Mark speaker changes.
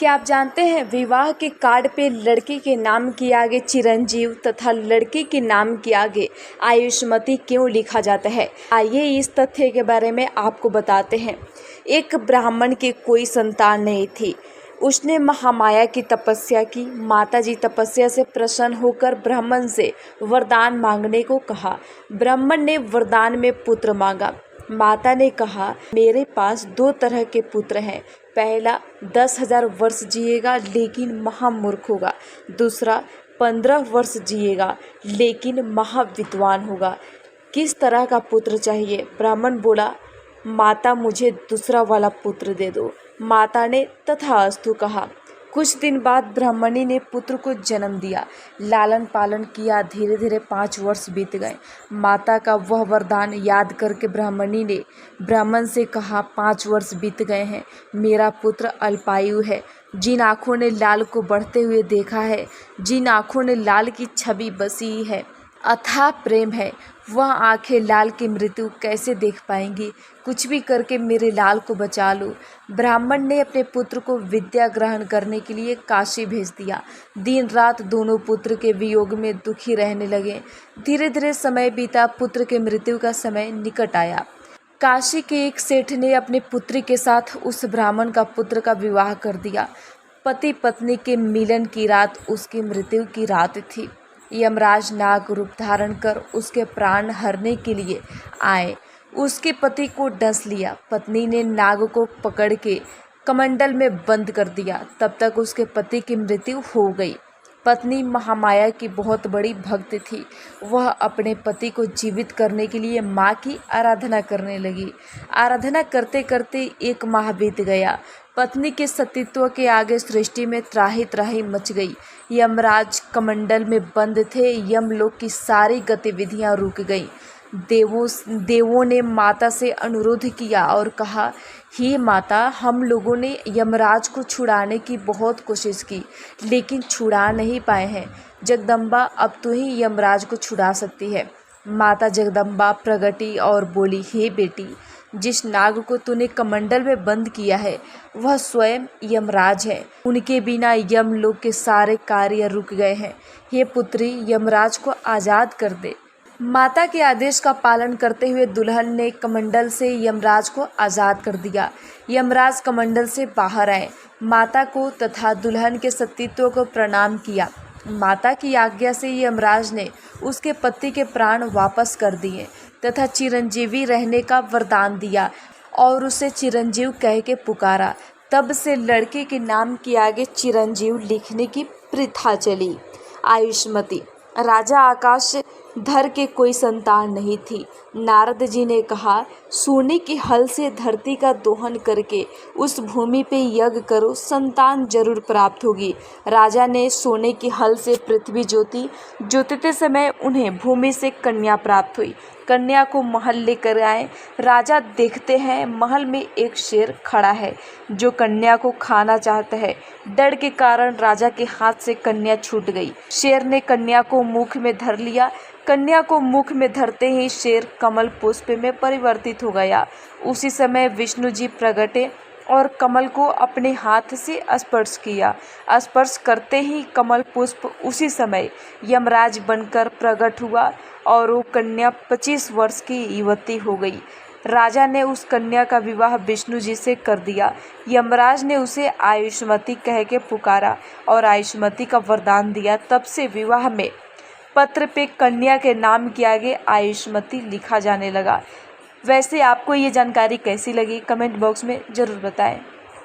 Speaker 1: क्या आप जानते हैं विवाह के कार्ड पे लड़की के नाम के आगे चिरंजीव तथा लड़की के नाम के आगे आयुष्मती क्यों लिखा जाता है? आइए इस तथ्य के बारे में आपको बताते हैं। एक ब्राह्मण की कोई संतान नहीं थी। उसने महामाया की तपस्या की। माताजी तपस्या से प्रसन्न होकर ब्राह्मण से वरदान मांगने को कहा। ब्राह्मण ने वरदान में पुत्र मांगा। माता ने कहा, मेरे पास 2 तरह के पुत्र हैं। पहला 10,000 वर्ष जिएगा लेकिन महामूर्ख होगा। दूसरा 15 वर्ष जिएगा लेकिन महाविद्वान होगा। किस तरह का पुत्र चाहिए? ब्राह्मण बोला, माता मुझे दूसरा वाला पुत्र दे दो। माता ने तथास्तु कहा। कुछ दिन बाद ब्राह्मणी ने पुत्र को जन्म दिया। लालन पालन किया। धीरे धीरे 5 वर्ष बीत गए। माता का वह वरदान याद करके ब्राह्मणी ने ब्राह्मण से कहा, 5 वर्ष बीत गए हैं, मेरा पुत्र अल्पायु है। जिन आँखों ने लाल को बढ़ते हुए देखा है, जिन आँखों ने लाल की छवि बसी है, अथाह प्रेम है, वह आंखें लाल की मृत्यु कैसे देख पाएंगी? कुछ भी करके मेरे लाल को बचा लो। ब्राह्मण ने अपने पुत्र को विद्या ग्रहण करने के लिए काशी भेज दिया। दिन रात दोनों पुत्र के वियोग में दुखी रहने लगे। धीरे धीरे समय बीता। पुत्र के मृत्यु का समय निकट आया। काशी के एक सेठ ने अपने पुत्री के साथ उस ब्राह्मण का पुत्र का विवाह कर दिया। पति पत्नी के मिलन की रात उसकी मृत्यु की रात थी। यमराज नाग रूप धारण कर उसके प्राण हरने के लिए आए। उसके पति को डस लिया। पत्नी ने नाग को पकड़ के कमंडल में बंद कर दिया। तब तक उसके पति की मृत्यु हो गई। पत्नी महामाया की बहुत बड़ी भक्त थी। वह अपने पति को जीवित करने के लिए माँ की आराधना करने लगी। आराधना करते करते 1 माह बीत गया। पत्नी के सतीत्व के आगे सृष्टि में त्राही त्राही मच गई। यमराज कमंडल में बंद थे। यमलोक की सारी गतिविधियां रुक गईं। देवों ने माता से अनुरोध किया और कहा, हे माता, हम लोगों ने यमराज को छुड़ाने की बहुत कोशिश की लेकिन छुड़ा नहीं पाए हैं। जगदम्बा, अब तू ही यमराज को छुड़ा सकती है। माता जगदम्बा प्रगटी और बोली, हे बेटी, जिस नाग को तूने कमंडल में बंद किया है वह स्वयं यमराज है। उनके बिना यमलोक के सारे कार्य रुक गए हैं। हे पुत्री, यमराज को आज़ाद कर दे। माता के आदेश का पालन करते हुए दुल्हन ने कमंडल से यमराज को आज़ाद कर दिया। यमराज कमंडल से बाहर आए। माता को तथा दुल्हन के सतीत्व को प्रणाम किया। माता की आज्ञा से यमराज ने उसके पति के प्राण वापस कर दिए तथा चिरंजीवी रहने का वरदान दिया और उसे चिरंजीव कह के पुकारा। तब से लड़के के नाम के आगे चिरंजीव लिखने की प्रथा चली। आयुष्मती। राजा आकाश धर के कोई संतान नहीं थी। नारद जी ने कहा, सोने के हल से धरती का दोहन करके उस भूमि पे यज्ञ करो, संतान जरूर प्राप्त होगी। राजा ने सोने के हल से पृथ्वी जोतते समय उन्हें भूमि से कन्या प्राप्त हुई। कन्या को महल लेकर आए। राजा देखते हैं महल में एक शेर खड़ा है जो कन्या को खाना चाहता है। डर के कारण राजा के हाथ से कन्या छूट गई। शेर ने कन्या को मुख में धर लिया। कन्या को मुख में धरते ही शेर कमल पुष्प में परिवर्तित हो गया। उसी समय विष्णु जी प्रगटे और कमल को अपने हाथ से स्पर्श किया। स्पर्श करते ही कमल पुष्प उसी समय यमराज बनकर प्रकट हुआ और वो कन्या 25 वर्ष की युवती हो गई। राजा ने उस कन्या का विवाह विष्णु जी से कर दिया। यमराज ने उसे आयुष्मती कह के पुकारा और आयुष्मती का वरदान दिया। तब से विवाह में पत्र पे कन्या के नाम के आगे आयुष्मती लिखा जाने लगा। वैसे आपको ये जानकारी कैसी लगी? कमेंट बॉक्स में ज़रूर बताएं।